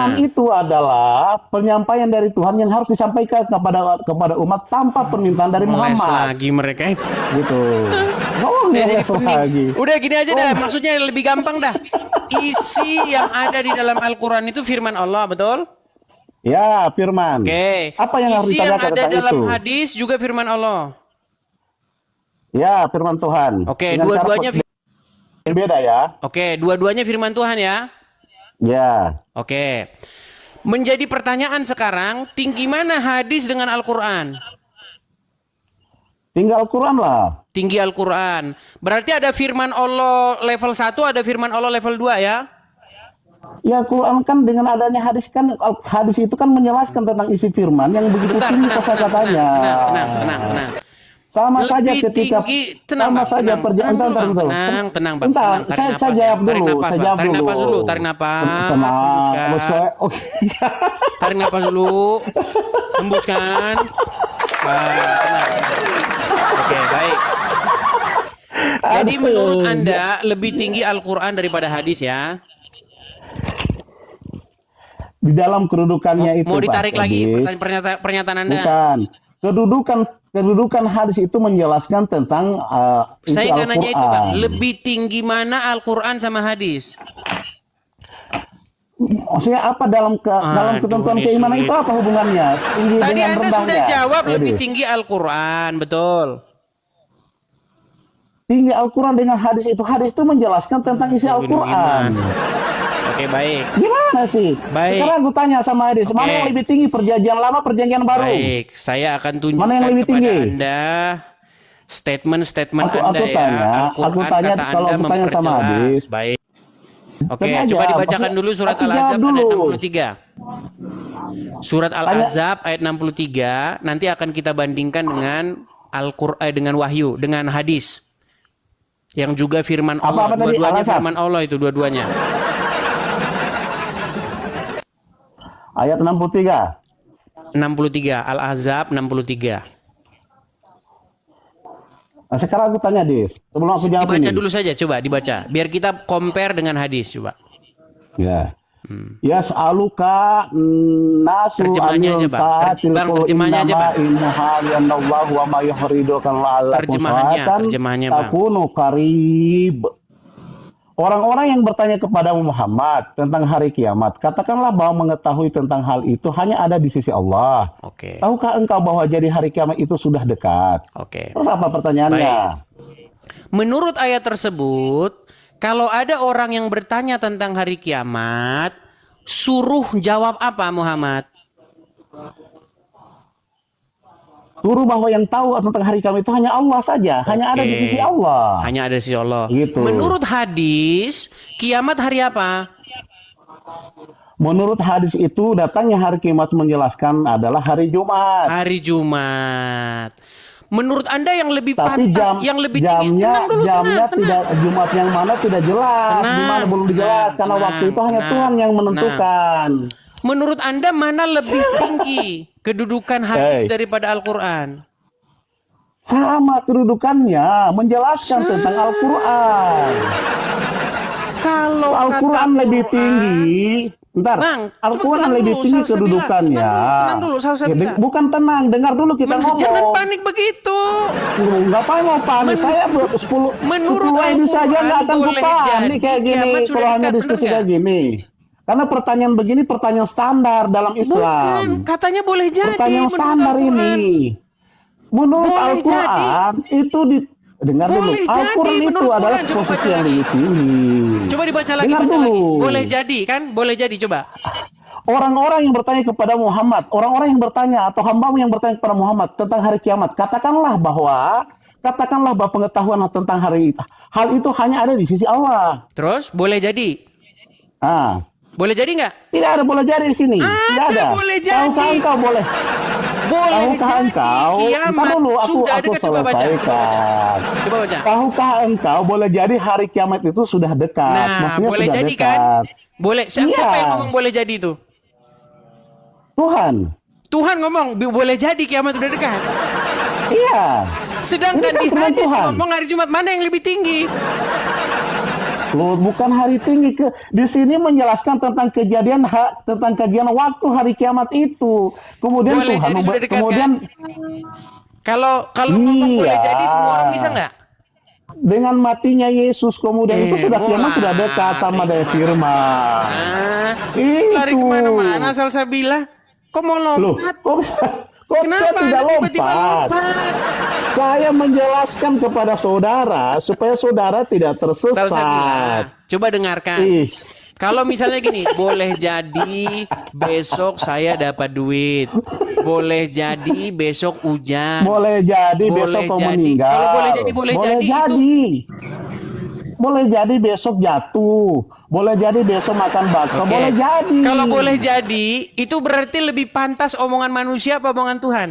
firman itu adalah penyampaian dari Tuhan yang harus disampaikan kepada umat tanpa permintaan dari Ngeles Muhammad. lagi mereka. Gitu. Oh, ngeles lagi. Udah gini aja dah, maksudnya lebih gampang dah. Isi yang ada di dalam Al-Quran itu firman Allah, betul? Ya, firman. Oke. Apa yang harus Isi yang ditanyakan ada tentang dalam itu? hadis juga firman Allah. Ya, firman Tuhan. Oke, Dengan dua-duanya cara beda ya. Oke, dua-duanya firman Tuhan ya. Ya. Oke. Menjadi pertanyaan sekarang, tinggi mana hadis dengan Al-Quran? Tinggal Quran lah. Tinggi Al-Quran. Berarti ada firman Allah level 1, ada firman Allah level 2 ya? Ya, Quran kan dengan adanya hadis kan, hadis itu kan menjelaskan tentang isi firman yang begitu tinggi kosakatanya. Tenang. Sama Lebih saja ketika tinggi, tenang, sama Bang, saja perjalanan tenang, Bang. Bentar, saya jawab dulu, Tarik napas dulu. Hembuskan. Oke. Tarik napas dulu. Hembuskan. Tenang. Oke, baik. Jadi menurut Anda lebih tinggi Al-Quran daripada hadis ya? Di dalam kedudukannya itu, Mau ditarik Pak lagi Edis. pernyataan Anda? Bukan. Kedudukan hadis itu menjelaskan tentang isi Saya nggak nanya itu, Bang. Al-Quran. Lebih tinggi mana Al-Quran sama hadis? Maksudnya apa dalam ketentuan ini keimanan sulit. itu apa hubungannya? Tinggi Tadi dengan Anda rendahnya. sudah jawab Edis. lebih tinggi Al-Quran, betul. Tinggi Al-Quran dengan hadis itu menjelaskan tentang isi Al-Quran. Oke, baik. Gimana sih? Baik. Sekarang aku tanya sama Edis, Oke. mana yang lebih tinggi, perjanjian lama, perjanjian baru? Baik, saya akan tunjukkan Mana yang lebih kepada tinggi? Anda statement Aku Anda tanya, ya. aku tanya kata kalau Anda aku tanya sama memperjelas. Hadis. Baik. Oke, Tanya aja, coba dibacakan maksudnya dulu surat aku jawab Al-Ahzab dulu. ayat 63. Surat Al-Ahzab ayat 63 nanti akan kita bandingkan dengan Al-Qur'an dengan wahyu, dengan hadis. Yang juga firman Allah, Apa tadi? dua-duanya Al-Ahzab? firman Allah itu dua-duanya. Ayat 63. 63, Al-Ahzab 63. Nah, sekarang aku tanya, Dis. Sebelum aku jawab Dibaca ini. dulu saja, coba dibaca. Biar kita compare dengan hadis, coba. Ya. Yas'aluka nasu Terjemahannya aja, anil Bang. sa'atil Bang, qul terjemahannya aja, innama Bang. innahalyanallahu wa ma yuhridukan la'allakum Terjemahannya, Bang. takunu qarib. Orang-orang yang bertanya kepada Muhammad tentang hari kiamat, katakanlah bahwa mengetahui tentang hal itu hanya ada di sisi Allah. Oke. Tahukah engkau bahwa jadi hari kiamat itu sudah dekat? Oke. Terus apa pertanyaannya? Menurut ayat tersebut, kalau ada orang yang bertanya tentang hari kiamat, suruh jawab apa Muhammad? Suruh bahwa yang tahu tentang hari kiamat itu hanya Allah saja, hanya ada di sisi Allah. Hanya ada di sisi Allah. Gitu. Menurut hadis, kiamat hari apa? Menurut hadis itu datangnya hari kiamat menjelaskan adalah hari Jumat. Hari Jumat. Menurut Anda yang lebih Tapi pantas, yang lebih tinggi, tenang dulu, jamnya tenang. tidak Jumat yang mana tidak jelas, Tenang, di mana belum dijelas karena tenang, waktu itu hanya tenang, Tuhan yang menentukan. Menurut Anda mana lebih tinggi kedudukan hadis daripada Al-Quran? Sama kedudukannya menjelaskan tentang Al-Quran. Kalau Al-Quran kata lebih Quran- tinggi. Bentar, Bang, Al-Quran tenang lebih dulu, tinggi Salsa bilang. kedudukannya. Tenang dulu, Salsa Ya, bilang. bukan tenang, dengar dulu kita ngomong. Jangan panik begitu. Enggak apa mau panik. Saya 10 menurut ini saja Al-Quran nggak akan boleh panik jadi kayak gini kiamat sudah kalau hanya dekat, diskusi bener kayak gini. Karena pertanyaan begini pertanyaan standar dalam Bukan, Islam. katanya boleh jadi. Pertanyaan menurut standar Al-Quran. ini. Menurut Boleh Al-Quran itu dengar dulu. Boleh Al-Quran jadi, itu menurut adalah Quran. Coba posisi baca yang lagi. lebih tinggi. Coba dibaca lagi, Dengar baca dulu. lagi. Boleh jadi kan? Boleh jadi, coba. Orang-orang yang bertanya kepada Muhammad, orang-orang yang bertanya atau hambamu yang bertanya kepada Muhammad tentang hari kiamat, katakanlah bahwa pengetahuan tentang hal itu hanya ada di sisi Allah. Terus, boleh jadi. Ah, Boleh jadi nggak? tidak ada boleh jadi di sini. Tidak ada. boleh jadi. Tahukah engkau boleh? Boleh Tahukah jadi. engkau? Kiamat Ntar dulu sudah aku dekat. Coba baca. selesaikan. Coba baca. Tahukah engkau boleh jadi hari kiamat itu sudah dekat? Nah, Maksudnya boleh sudah jadi dekat. kan? Boleh. Siapa Iya. yang ngomong boleh jadi itu? Tuhan. Tuhan ngomong boleh jadi kiamat udah dekat. Iya. Sedangkan Ini kan di firman hadis Tuhan. ngomong hari Jumat mana yang lebih tinggi? Loh, bukan hari tinggi. Di sini menjelaskan tentang kejadian waktu hari kiamat itu. Kemudian Boleh Tuhan jadi sudah dekat, kemudian Kalau ngomong boleh jadi semua orang bisa nggak? dengan matinya Yesus kemudian itu sudah kiamat sudah dekat sama dari firman. Lari Itu. kemana-mana salsabila? Kok mau Loh, lompat? kok saya Kenapa tidak Anda tiba-tiba lompat? Saya menjelaskan kepada saudara supaya saudara tidak Salsabila, tersesat. coba dengarkan. Ih, Kalau misalnya gini, boleh jadi besok saya dapat duit. Boleh jadi besok hujan. boleh jadi besok kau meninggal. Kalau boleh jadi, boleh jadi itu. Boleh jadi besok jatuh. Boleh jadi besok makan bakso. Oke. Boleh jadi. Kalau boleh jadi, itu berarti lebih pantas omongan manusia apa omongan Tuhan?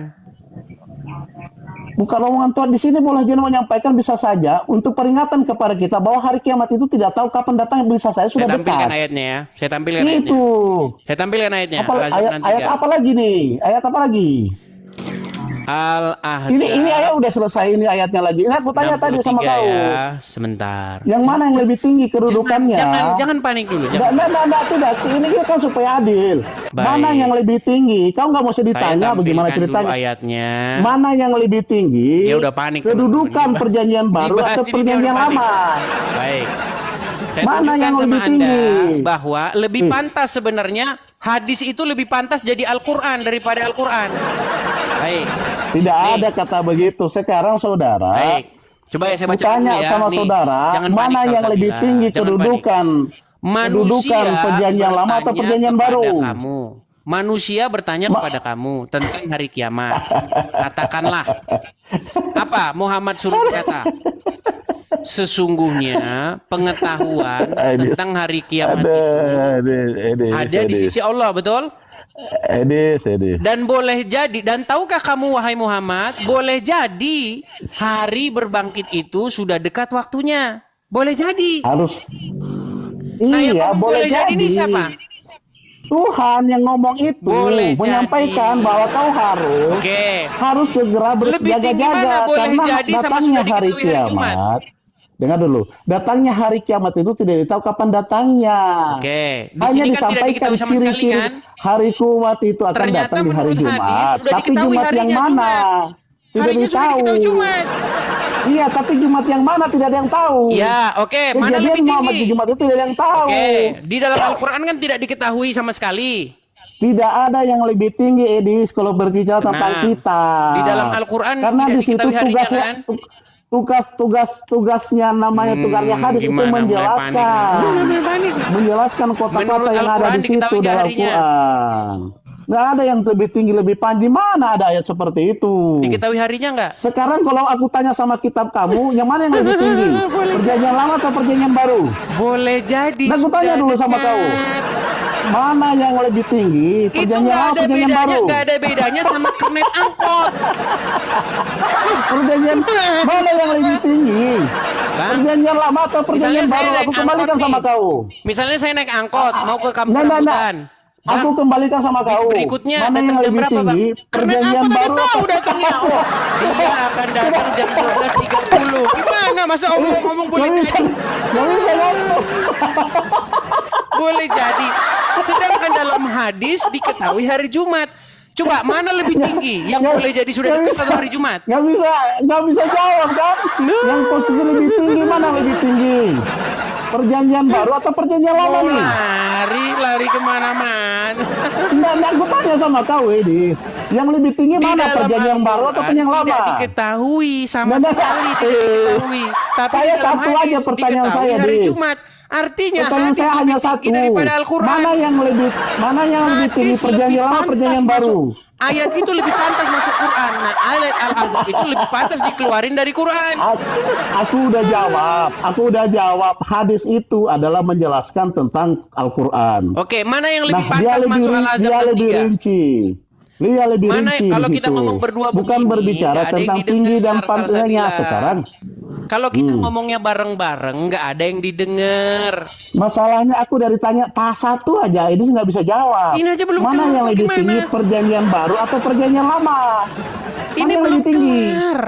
Bukan omongan Tuhan. Di sini boleh jadi menyampaikan bisa saja untuk peringatan kepada kita bahwa hari kiamat itu tidak tahu kapan datang, bisa saja sudah Saya tampilkan dekat. ayatnya ya. Saya tampilkan ayatnya. Itu. Saya tampilkan ayatnya. Al-Ahzab Ayat 63. apa lagi nih? Ayat apa lagi? Al-Ahzab. Ini ayat udah selesai, ini ayatnya lagi. Ini aku tanya tadi sama 63 kau. ya. Sebentar. Yang mana yang lebih tinggi kedudukannya? Jangan panik dulu. Tidak. Ini kan supaya adil. Baik. Mana yang lebih tinggi? Kau nggak mesti Saya ditanya bagaimana tampilkan dulu ceritanya. ayatnya. Mana yang lebih tinggi? Dia udah panik, Kedudukan teman-teman. perjanjian baru Dibahas atau ini dia perjanjian udah panik. lama? Baik. Saya Mana tunjukkan yang sama lebih Anda tinggi? bahwa lebih pantas sebenarnya hadis itu lebih pantas jadi Al-Quran daripada Al-Quran. Baik. Tidak Nih. ada kata begitu. Sekarang saudara, Baik. Coba ya saya baca tanya dulu ya. sama Nih, saudara, jangan mana panik, yang Salsabila. lebih tinggi Jangan kedudukan? Kedudukan perjanjian lama atau bertanya perjanjian kepada baru? Kamu. Manusia bertanya kepada kamu tentang hari kiamat. Katakanlah. Apa Muhammad suruh berkata? Sesungguhnya pengetahuan tentang hari kiamat itu ada di sisi Allah, betul? Edis. Dan boleh jadi, dan tahukah kamu wahai Muhammad, boleh jadi hari berbangkit itu sudah dekat waktunya. Boleh jadi. Harus. Nah, yang Iya, ngomong boleh jadi ini siapa? Tuhan yang ngomong itu Boleh menyampaikan jadi. bahwa kau harus segera Lebih tinggi mana bersiaga-jaga boleh karena jadi sama datangnya sudah hari diketahui hari Jumat? kiamat. Dengar dulu, datangnya hari kiamat itu tidak ditahu kapan datangnya. Oke, di Hanya sini kan tidak disampaikan diketahui sama sekali ciri-ciri kan? hari kiamat itu akan Ternyata datang di hari menurut hadis Jumat. sudah Tapi diketahui Jumat yang harinya mana? Jumat. Tidak Harinya sudah ditahu. diketahui Jumat. Iya, tapi Jumat yang mana tidak ada yang tahu. Ya, oke. Mana Kejadian lebih Muhammad di tinggi? Jumat itu tidak ada yang tahu. Oke, di dalam Al-Quran kan tidak diketahui sama sekali. Tidak ada yang lebih tinggi, Edis, kalau berbicara tentang kita. Di dalam Al-Quran karena tidak di situ diketahui harinya, tugasnya kan? tugasnya namanya tugasnya hadis itu Gimana menjelaskan menjelaskan kota-kota Menurut yang ada Al-Quran di situ diketahui dalam harinya. Quran. Nggak ada yang lebih tinggi lebih panjang. Mana ada ayat seperti itu? Diketahui harinya nggak? Sekarang kalau aku tanya sama kitab kamu, yang mana yang lebih tinggi? Perjanjian lama atau perjanjian baru? Boleh jadi. Nah, aku tanya sudah dulu sama dekat. kau. Mana yang lebih tinggi? Itu Perjanjian nggak lama ada perjanjian bedanya, baru? nggak ada bedanya sama kernet angkot. Perjanjian mana yang lebih tinggi? Bang, Perjanjian lama atau perjanjian misalnya saya baru? naik Aku kembalikan angkot sama nih. kau. Misalnya saya naik angkot mau ke kampung Nah. rambutan. Bang, Aku kembalikan sama bis kau. berikutnya Mana yang datang jam lebih berapa, Bang? tinggi? Kernet Perjanjian angkot baru aja tahu atau datangnya. Dia akan datang jam 12.30. Gimana masa omong-omong boleh Nggak bisa, jadi? nggak bisa ngomong. Boleh jadi. Sedangkan dalam hadis diketahui hari Jumat. Coba mana lebih tinggi? Yang Nggak- boleh jadi sudah nggak dekat bisa. atau hari Jumat? Nggak bisa jawab kan? Yang posisi lebih tinggi mana lebih tinggi? Perjanjian baru atau perjanjian lama Mau nih? lari kemana-mana. Nggak, aku tanya sama kau, Edis. Yang lebih tinggi Di mana? dalam Perjanjian baru atau Al-Quran perjanjian lama? Tidak diketahui sama Nggak, nggak. sekali, tidak diketahui. Tapi Saya di dalam satu hadis aja pertanyaan diketahui saya, hari Dis. Jumat. Artinya Pertanyaan hadis saya lebih hanya tinggi satu. daripada Al-Quran. Mana yang lebih tinggi? Hadis Perjanjian lebih lama, pantas perjanjian baru? masuk- Ayat itu lebih pantas masuk Quran. Nah, ayat Al-Ahzab itu lebih pantas dikeluarin dari Quran. Aku udah jawab. Hadis itu adalah menjelaskan tentang Al-Quran. Oke, mana yang lebih Nah, pantas masuk Al-Ahzab dia lebih 63? rinci. Dia lebih Mana rinci kalau di kita situ. ngomong berdua Bukan begini, berbicara nggak ada yang tentang tinggi dan didengar, panjangnya Salsabila. sekarang. Kalau kita ngomongnya bareng-bareng, nggak ada yang didengar. Masalahnya aku dari tanya satu aja, ini nggak bisa jawab. Ini aja belum Mana kelar, yang lebih gimana? tinggi, perjanjian baru atau perjanjian lama? Mana Ini yang belum lebih tinggi? kelar.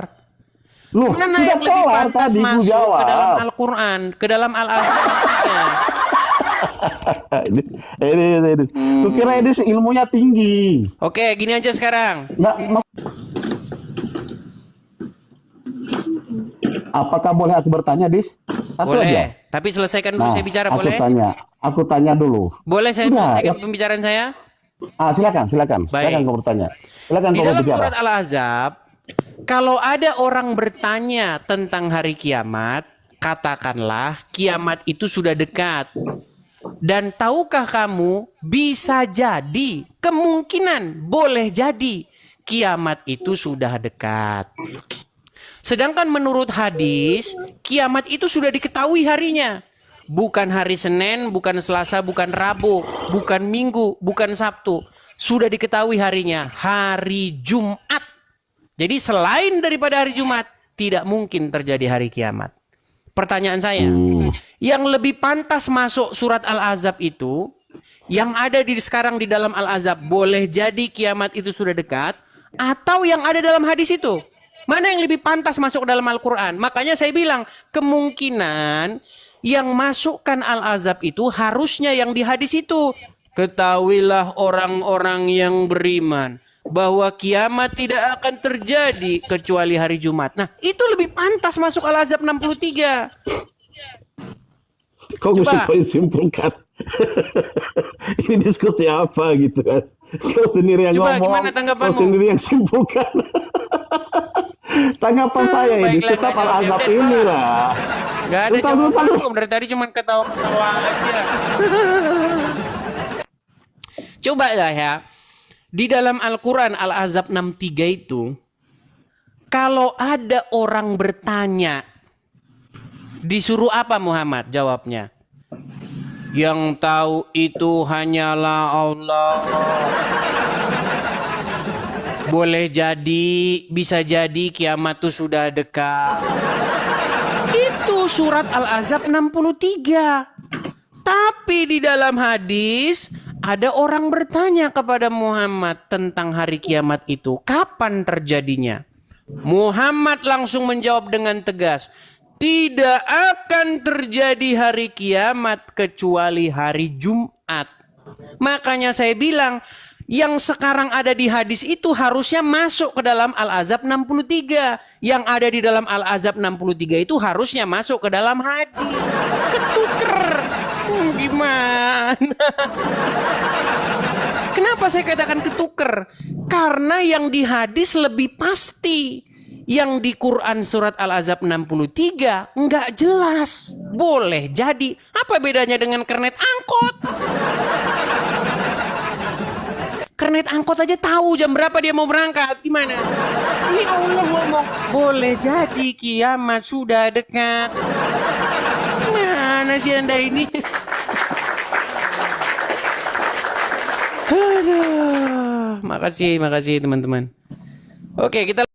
Loh, Mana sudah yang lebih kelar pantas tadi ku masuk ke dalam jawab. Al-Quran, ke dalam Al-Ahzab maksudnya. Ini. Kukira ini ilmunya tinggi. Oke, gini aja sekarang. Nggak, apakah boleh aku bertanya, Dis? Satu Boleh. aja. Tapi selesaikan dulu Nah, saya bicara, aku boleh? Aku tanya dulu. Boleh saya Sudah, selesaikan ya. pembicaraan saya? Silakan. Baik. Silakan kau bertanya. Silakan Di kau dalam berbicara. surat Al-Ahzab, kalau ada orang bertanya tentang hari kiamat, katakanlah kiamat itu sudah dekat. Dan tahukah kamu, bisa jadi, kemungkinan boleh jadi kiamat itu sudah dekat. Sedangkan menurut hadis, kiamat itu sudah diketahui harinya. Bukan hari Senin, bukan Selasa, bukan Rabu, bukan Minggu, bukan Sabtu. Sudah diketahui harinya, hari Jumat. Jadi selain daripada hari Jumat, tidak mungkin terjadi hari kiamat. Pertanyaan saya, yang lebih pantas masuk surat Al-Ahzab itu, yang ada sekarang di dalam Al-Ahzab, boleh jadi kiamat itu sudah dekat, atau yang ada dalam hadis itu? Mana yang lebih pantas masuk dalam Al-Quran? Makanya saya bilang, kemungkinan yang masukkan Al-Ahzab itu harusnya yang di hadis itu. Ketahuilah orang-orang yang beriman bahwa kiamat tidak akan terjadi kecuali hari Jumat. Nah, itu lebih pantas masuk Al-Ahzab 63. Kau mesti Coba. kau simpulkan. Ini diskusi apa gitu kan? Kau sendiri yang Coba, ngomong, gimana tanggapanmu? kau sendiri yang simpulkan. Tanggapan saya ini Baiklah, tetap nggak Al-Ahzab jawab, inilah. Gak ada Bentar, jawaban bentar. hukum. Dari tadi cuma ketawa-ketawa aja. Coba lah ya. Di dalam Al-Quran Al-Ahzab 63 itu, kalau ada orang bertanya, disuruh apa Muhammad jawabnya? Yang tahu itu hanyalah Allah. Boleh jadi, bisa jadi kiamat itu sudah dekat. Itu surat Al-Ahzab 63. Tapi di dalam hadis ada orang bertanya kepada Muhammad tentang hari kiamat itu. Kapan terjadinya? Muhammad langsung menjawab dengan tegas. Tidak akan terjadi hari kiamat kecuali hari Jumat. Makanya saya bilang, yang sekarang ada di hadis itu harusnya masuk ke dalam Al-Ahzab 63. Yang ada di dalam Al-Ahzab 63 itu harusnya masuk ke dalam hadis. Ketuker. Gimana? Kenapa saya katakan ketuker? Karena yang di hadis lebih pasti. Yang di Quran surat Al-Ahzab 63 enggak jelas. Boleh jadi. Apa bedanya dengan kernet angkot? Kernet angkot aja tahu jam berapa dia mau berangkat. Gimana? Ini Allah ngomong, boleh jadi kiamat sudah dekat. Mana sih Anda ini? Aduh, makasih teman-teman. Oke, kita